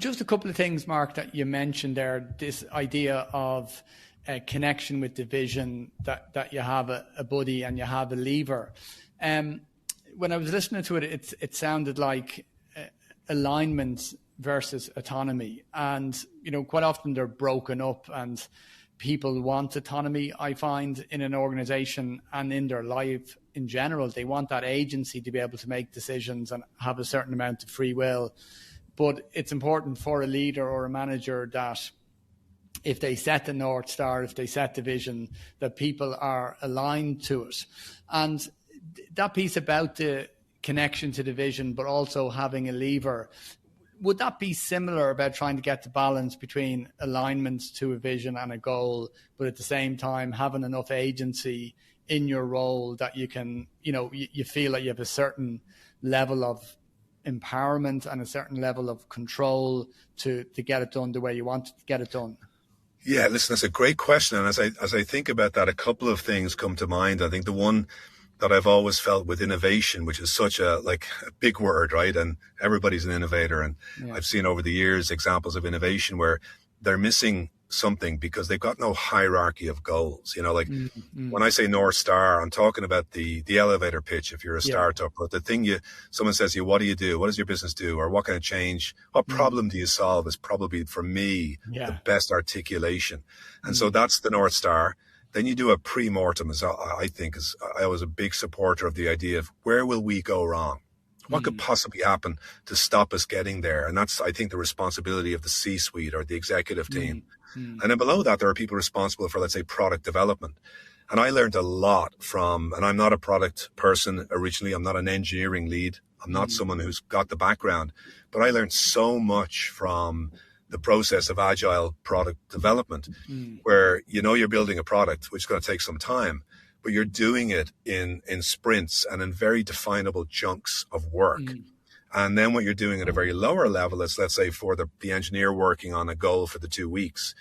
just a couple of things, Mark, that you mentioned there, this idea of a connection with the vision, that you have a buddy and you have a lever. When I was listening to it, it sounded like alignment versus autonomy. And, quite often they're broken up, and people want autonomy, I find, in an organization and in their life in general. They want that agency to be able to make decisions and have a certain amount of free will. But it's important for a leader or a manager that if they set the North Star, if they set the vision, that people are aligned to it. And that piece about the connection to the vision, but also having a lever, would that be similar about trying to get the balance between alignment to a vision and a goal, but at the same time having enough agency in your role that you can, you feel like you have a certain level of empowerment and a certain level of control to get it done the way you want to get it done? Yeah, listen, that's a great question. And as I think about that, a couple of things come to mind. I think the one that I've always felt with innovation, which is such a big word, right? And everybody's an innovator. And I've seen over the years examples of innovation where they're missing something because they've got no hierarchy of goals. When I say North Star, I'm talking about the elevator pitch if you're a startup, or the thing someone says to you, what do you do? What does your business do? Or what kind of change? What problem do you solve is probably, for me, the best articulation. And so that's the North Star. Then you do a pre-mortem, as I was a big supporter of the idea of where will we go wrong? What could possibly happen to stop us getting there? And that's, I think, the responsibility of the C-suite or the executive team. And then below that, there are people responsible for, let's say, product development. And I learned a lot and I'm not a product person originally. I'm not an engineering lead. I'm not someone who's got the background. But I learned so much from the process of agile product development, where you're building a product, which is going to take some time, but you're doing it in sprints and in very definable chunks of work. And then what you're doing at a very lower level is, let's say, for the engineer working on a goal for the 2 weeks,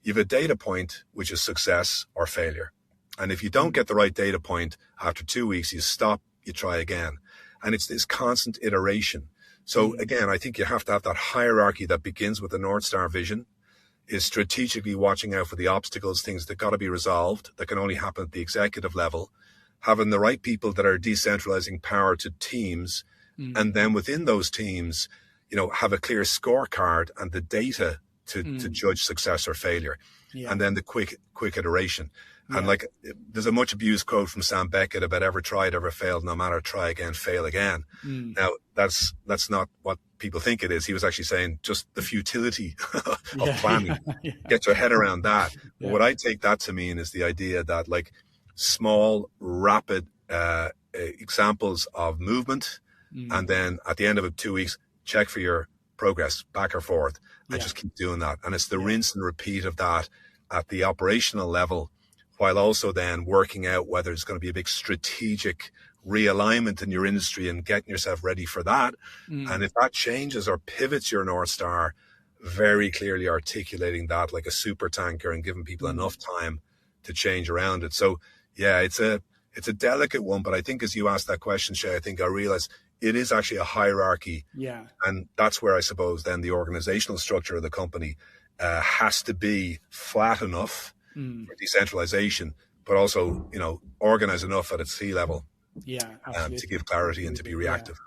you have a data point, which is success or failure. And if you don't get the right data point after 2 weeks, you stop, you try again. And it's this constant iteration. So again, I think you have to have that hierarchy that begins with the North Star vision, is strategically watching out for the obstacles, things that got to be resolved, that can only happen at the executive level, having the right people that are decentralizing power to teams. And then within those teams, have a clear scorecard and the data to judge success or failure. And then the quick iteration. And there's a much abused quote from Sam Beckett about ever tried, ever failed, no matter, try again, fail again. Now, that's not what people think it is. He was actually saying just the futility of planning. Get your head around that. But what I take that to mean is the idea that small, rapid examples of movement, and then at the end of 2 weeks, check for your progress back or forth, and just keep doing that. And it's the rinse and repeat of that at the operational level, while also then working out whether it's going to be a big strategic realignment in your industry and getting yourself ready for that. And if that changes or pivots your North Star, very clearly articulating that like a super tanker and giving people enough time to change around it. So it's a delicate one, but I think as you asked that question, Shay, I think I realized it is actually a hierarchy. And that's where I suppose then the organizational structure of the company has to be flat enough for decentralization, but also, organized enough at its C level to give clarity and to be reactive.